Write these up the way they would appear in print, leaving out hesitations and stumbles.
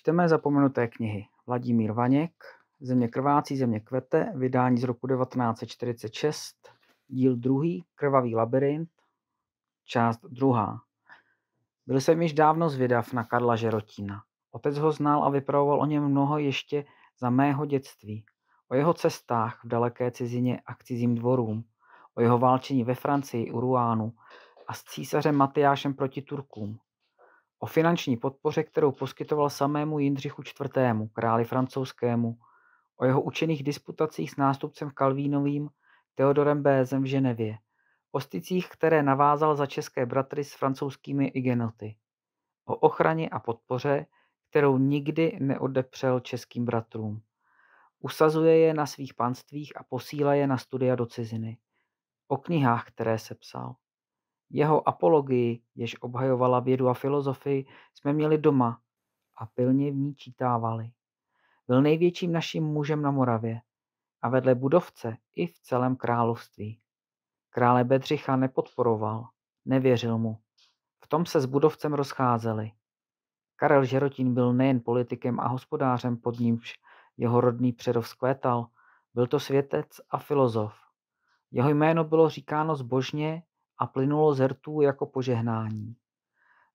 Čteme zapomenuté knihy. Vladimír Vaněk, Země krvácí, země kvete, vydání z roku 1946, díl 2, Krvavý labyrint, část 2. Byl jsem již dávno zvědav na Karla Žerotína. Otec ho znal a vypravoval o něm mnoho ještě za mého dětství. O jeho cestách v daleké cizině a k cizím dvorům, o jeho válčení ve Francii u Ruánu a s císařem Matyášem proti Turkům. O finanční podpoře, kterou poskytoval samému Jindřichu IV., králi francouzskému, o jeho učených disputacích s nástupcem Kalvínovým Theodorem Bézem v Ženevě, o stycích, které navázal za české bratry s francouzskými igenoty, o ochraně a podpoře, kterou nikdy neodepřel českým bratrům. Usazuje je na svých panstvích a posílá je na studia do ciziny. O knihách, které sepsal. Jeho apologii, jež obhajovala vědu a filozofii, jsme měli doma a pilně v ní čítávali. Byl největším naším mužem na Moravě a vedle Budovce i v celém království. Krále Bedřicha nepodporoval, nevěřil mu. V tom se s Budovcem rozcházeli. Karel Žerotín byl nejen politikem a hospodářem, pod nímž jeho rodný Přerov vzkvétal, byl to světec a filozof. Jeho jméno bylo říkáno zbožně a plynulo z rtů jako požehnání.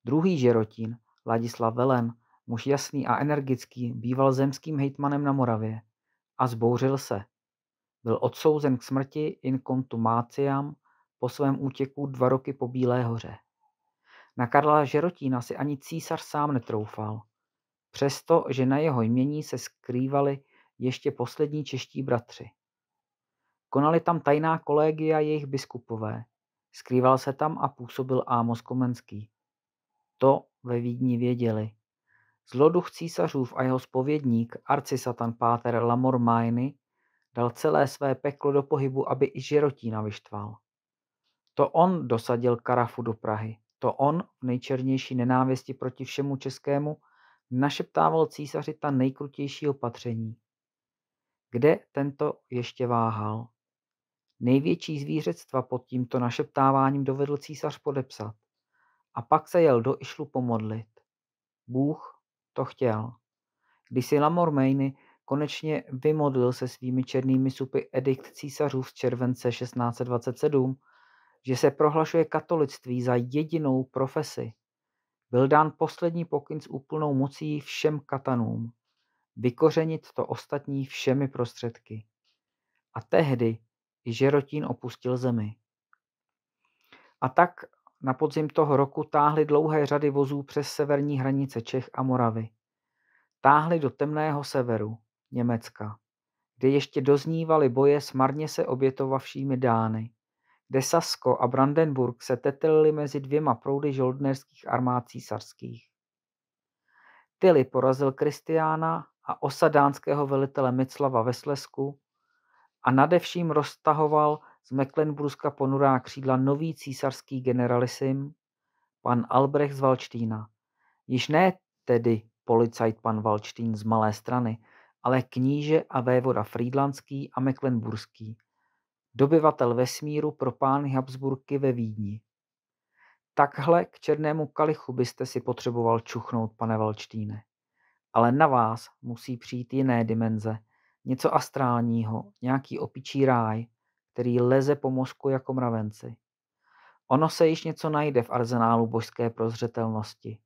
Druhý Žerotín, Ladislav Velen, muž jasný a energický, býval zemským hejtmanem na Moravě a zbouřil se. Byl odsouzen k smrti in contumaciam po svém útěku 2 roky po Bílé hoře. Na Karla Žerotína si ani císař sám netroufal, přesto, že na jeho jmění se skrývali ještě poslední čeští bratři. Konali tam tajná kolegia jejich biskupové. Skrýval se tam a působil Ámos Komenský. To ve Vídni věděli. Zloduch císařův a jeho zpovědník, arcisatan páter Lamor Majny, dal celé své peklo do pohybu, aby i Žerotína vyštval. To on dosadil Karafu do Prahy. To on v nejčernější nenávisti proti všemu českému našeptával císaři ta nejkrutější opatření. Kde tento ještě váhal? Největší zvířectva pod tímto našeptáváním dovedl císař podepsat. A pak se jel do Išlu pomodlit. Bůh to chtěl. Když si Lamor Majny konečně vymodlil se svými černými supy edikt císařů z července 1627, že se prohlašuje katolictví za jedinou profesi, byl dán poslední pokyn s úplnou mocí všem katanům, vykořenit to ostatní všemi prostředky. A tehdy i Žerotín opustil zemi. A tak na podzim toho roku táhly dlouhé řady vozů přes severní hranice Čech a Moravy. Táhli do temného severu, Německa, kde ještě doznívaly boje s marně se obětovavšími Dány, kde Sasko a Brandenburg se tetelili mezi 2 proudy žoldnerských armád císařských. Tilly porazil Kristiána a osa dánského velitele Miclava ve Slezsku a nadevším roztahoval z Mecklenburska ponurá křídla nový císařský generalisim, pan Albrecht z Valdštína. Již ne tedy policajt pan Valdštín z Malé Strany, ale kníže a vévoda frýdlantský a mecklenburský, dobyvatel vesmíru pro pány Habsburky ve Vídni. Takhle k černému kalichu byste si potřeboval čuchnout, pane Valdštíne. Ale na vás musí přijít jiné dimenze, něco astrálního, nějaký opičí ráj, který leze po mozku jako mravenci. Ono se již něco najde v arzenálu božské prozřetelnosti.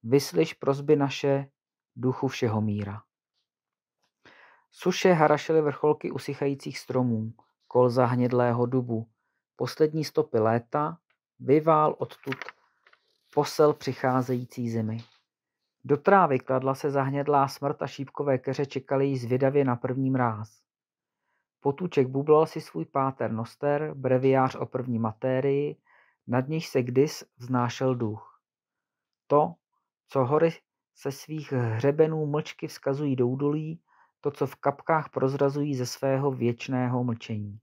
Vyslyš prosby naše, duchu všeho míra. Suše harašily vrcholky usychajících stromů, kol zahnědlého dubu, poslední stopy léta, vyvál odtud posel přicházející zimy. Do trávy kladla se zahnědlá smrt a šípkové keře čekaly jí zvědavě na první mráz. Potůček bublal si svůj páter noster, breviář o první matérii, nad níž se kdys vznášel duch. To, co hory se svých hřebenů mlčky vzkazují do údolí, to, co v kapkách prozrazují ze svého věčného mlčení.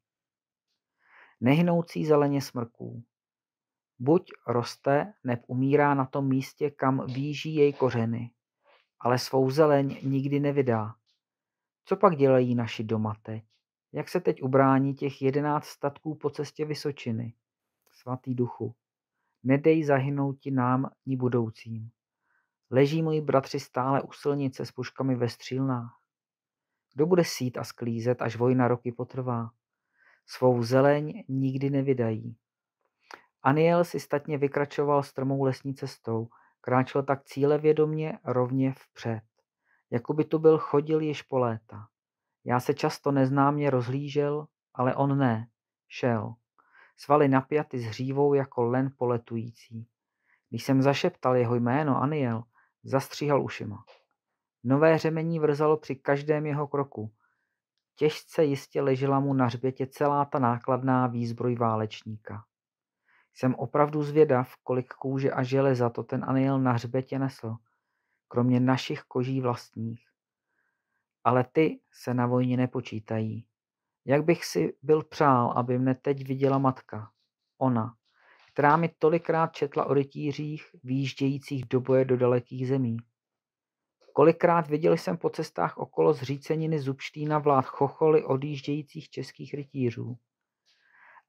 Nehnoucí zeleně smrků. Buď roste, neb umírá na tom místě, kam výží jej kořeny, ale svou zeleň nikdy nevydá. Co pak dělají naši doma teď? Jak se teď ubrání těch 11 statků po cestě Vysočiny? Svatý duchu, nedej zahynouti nám ni budoucím. Leží moji bratři stále u silnice s puškami ve střílnách. Kdo bude sít a sklízet, až vojna roky potrvá? Svou zeleň nikdy nevydají. Aniel si statně vykračoval strmou lesní cestou, kráčel tak cílevědomě rovně vpřed, jako by tu byl chodil již po léta. Já se často neznámě rozhlížel, ale on ne, šel. Svaly napjaty s hřívou jako len poletující. Když jsem zašeptal jeho jméno Aniel, zastříhal ušima. Nové řemení vrzalo při každém jeho kroku. Těžce jistě ležela mu na hřbětě celá ta nákladná výzbroj válečníka. Jsem opravdu zvědav, kolik kůže a železa to ten Aniel na hřbetě nesl, kromě našich koží vlastních. Ale ty se na vojně nepočítají. Jak bych si byl přál, aby mne teď viděla matka, ona, která mi tolikrát četla o rytířích, výjíždějících do boje do dalekých zemí. Kolikrát viděl jsem po cestách okolo zříceniny Zubštýna vlád chocholy odjíždějících českých rytířů.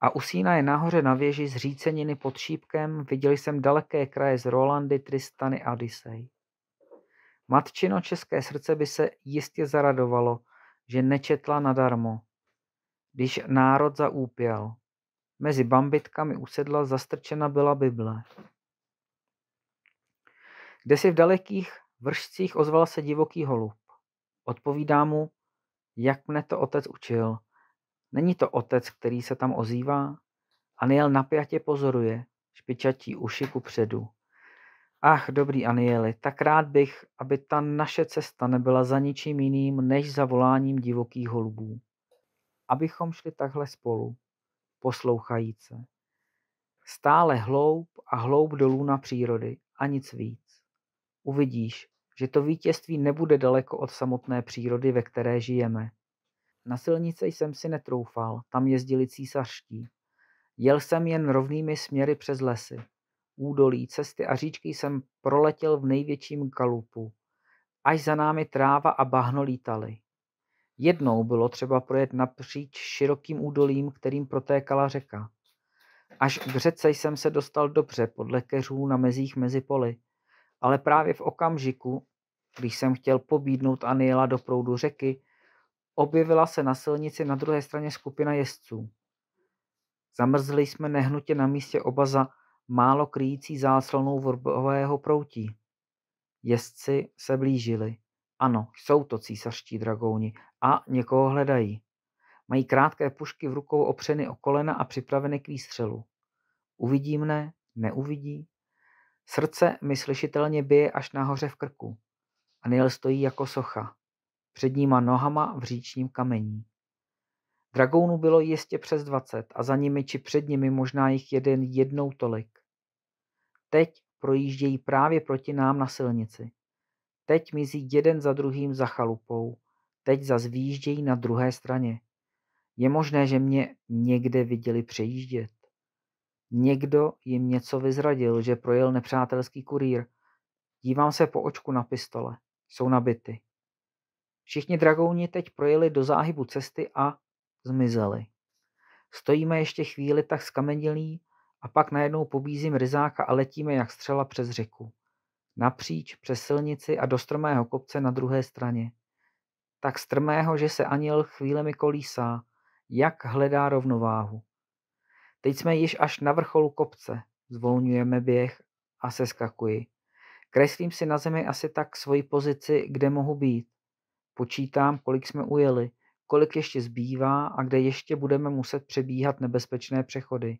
A u Sína je nahoře na věži zříceniny pod Šípkem viděl jsem daleké kraje z Rolandy, Tristany a Odyssey. Matčino české srdce by se jistě zaradovalo, že nečetla nadarmo, když národ zaúpěl. Mezi bambitkami u sedla zastrčena byla Bible. Kdesi v dalekých vršcích ozval se divoký holub. Odpovídá mu, jak mne to otec učil. Není to otec, který se tam ozývá? Aniel napjatě pozoruje, špičatí uši kupředu. Ach, dobrý Anieli, tak rád bych, aby ta naše cesta nebyla za ničím jiným, než za voláním divokých holubů. Abychom šli takhle spolu, poslouchajíce. Stále hloub a hloub dolů na přírody a nic víc. Uvidíš, že to vítězství nebude daleko od samotné přírody, ve které žijeme. Na silnice jsem si netroufal, tam jezdili císařští. Jel jsem jen rovnými směry přes lesy. Údolí, cesty a říčky jsem proletěl v největším galupu. Až za námi tráva a bahno lítaly. Jednou bylo třeba projet napříč širokým údolím, kterým protékala řeka. Až k řece jsem se dostal dobře podle keřů na mezích mezi poli, ale právě v okamžiku, když jsem chtěl pobídnout Aniela do proudu řeky, objevila se na silnici na druhé straně skupina jezdců. Zamrzli jsme nehnutě na místě oba za málo kryjící záclonou vrbového proutí. Jezdci se blížili. Ano, jsou to císařští dragouni a někoho hledají. Mají krátké pušky v rukou opřeny o kolena a připraveny k výstřelu. Uvidí mne, neuvidí? Srdce mi slyšitelně bije až nahoře v krku. Aniel stojí jako socha. Předníma nohama v říčním kamení. Dragounů bylo jistě přes 20 a za nimi či před nimi možná jich jednou tolik. Teď projíždějí právě proti nám na silnici. Teď mizí jeden za druhým za chalupou. Teď zas výjíždějí na druhé straně. Je možné, že mě někde viděli přejíždět. Někdo jim něco vyzradil, že projel nepřátelský kurýr. Dívám se po očku na pistole. Jsou nabity. Všichni dragouni teď projeli do záhybu cesty a zmizeli. Stojíme ještě chvíli tak skamenělí a pak najednou pobízím ryzáka a letíme jak střela přes řeku. Napříč, přes silnici a do strmého kopce na druhé straně. Tak strmého, že se Aniel chvílemi kolísá, jak hledá rovnováhu. Teď jsme již až na vrcholu kopce, zvolňujeme běh a seskakuji. Kreslím si na zemi asi tak svoji pozici, kde mohu být. Počítám, kolik jsme ujeli, kolik ještě zbývá a kde ještě budeme muset přebíhat nebezpečné přechody.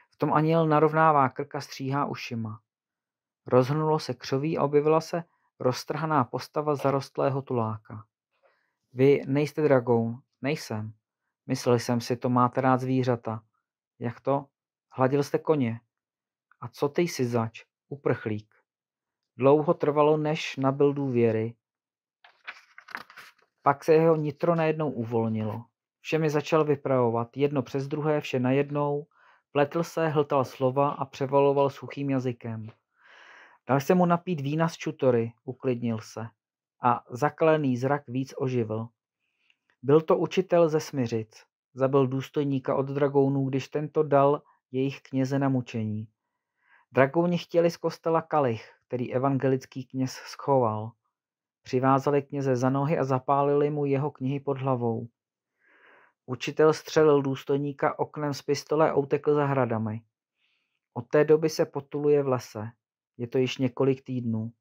V tom Aniel narovnává krk a stříhá ušima. Rozhnulo se křoví a objevila se roztrhaná postava zarostlého tuláka. Vy nejste dragoun, nejsem. Myslel jsem si, to máte rád zvířata. Jak to? Hladil jste koně. A co ty jsi zač? Uprchlík. Dlouho trvalo, než nabyl důvěry. Pak se jeho nitro najednou uvolnilo. Vše mi začal vypravovat, jedno přes druhé, vše najednou. Pletl se, hltal slova a převaloval suchým jazykem. Dal jsem mu napít vína z čutory, uklidnil se. A zakalený zrak víc oživil. Byl to učitel ze Smiřic. Zabil důstojníka od dragounů, když tento dal jejich kněze na mučení. Dragouni chtěli z kostela kalich, který evangelický kněz schoval. Přivázali kněze za nohy a zapálili mu jeho knihy pod hlavou. Učitel střelil důstojníka oknem z pistole a utekl za hradami. Od té doby se potuluje v lese. Je to již několik týdnů.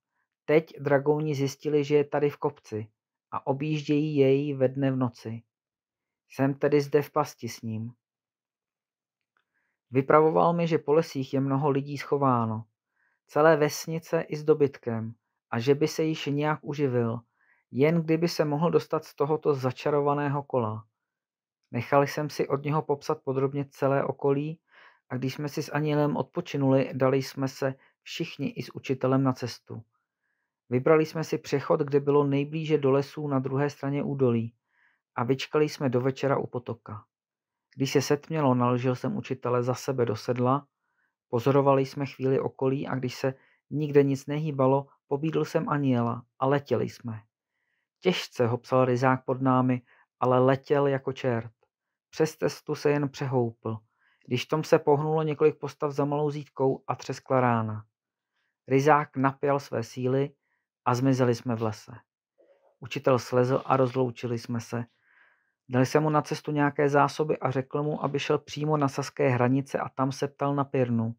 Teď dragouni zjistili, že je tady v kopci a objíždějí jej ve dne v noci. Jsem tedy zde v pasti s ním. Vypravoval mi, že po lesích je mnoho lidí schováno. Celé vesnice i s dobytkem a že by se již nějak uživil, jen kdyby se mohl dostat z tohoto začarovaného kola. Nechal jsem si od něho popsat podrobně celé okolí a když jsme si s Anielem odpočinuli, dali jsme se všichni i s učitelem na cestu. Vybrali jsme si přechod, kde bylo nejblíže do lesů na druhé straně údolí a vyčkali jsme do večera u potoka. Když se setmělo, naložil jsem učitele za sebe do sedla, pozorovali jsme chvíli okolí a když se nikde nic nehýbalo, pobídl jsem Aniela a letěli jsme. Těžce ho psal ryzák pod námi, ale letěl jako čert. Přes cestu se jen přehoupl. Když tom se pohnulo několik postav za malou zítkou a třeskla rána. Ryzák napěl své síly a zmizeli jsme v lese. Učitel slezl a rozloučili jsme se. Dali jsem mu na cestu nějaké zásoby a řekl mu, aby šel přímo na saské hranice a tam se ptal na Pirnu.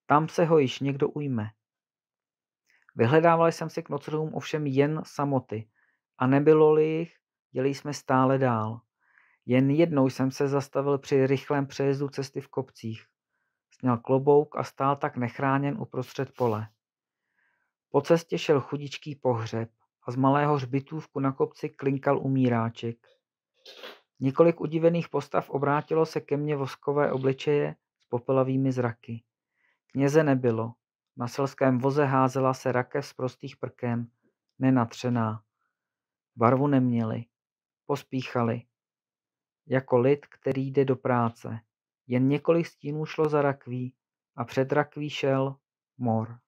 Tam se ho již někdo ujme. Vyhledával jsem si k noclehům ovšem jen samoty a nebylo-li jich, jeli jsme stále dál. Jen jednou jsem se zastavil při rychlém přejezdu cesty v kopcích. Sněl klobouk a stál tak nechráněn uprostřed pole. Po cestě šel chudičký pohřeb a z malého hřbitůvku na kopci klinkal umíráček. Několik udivených postav obrátilo se ke mně voskové obličeje s popelavými zraky. Kněze nebylo. Na selském voze házela se rakev z prostých prken, nenatřená. Barvu neměli. Pospíchali. Jako lid, který jde do práce. Jen několik stínů šlo za rakví a před rakví šel mor.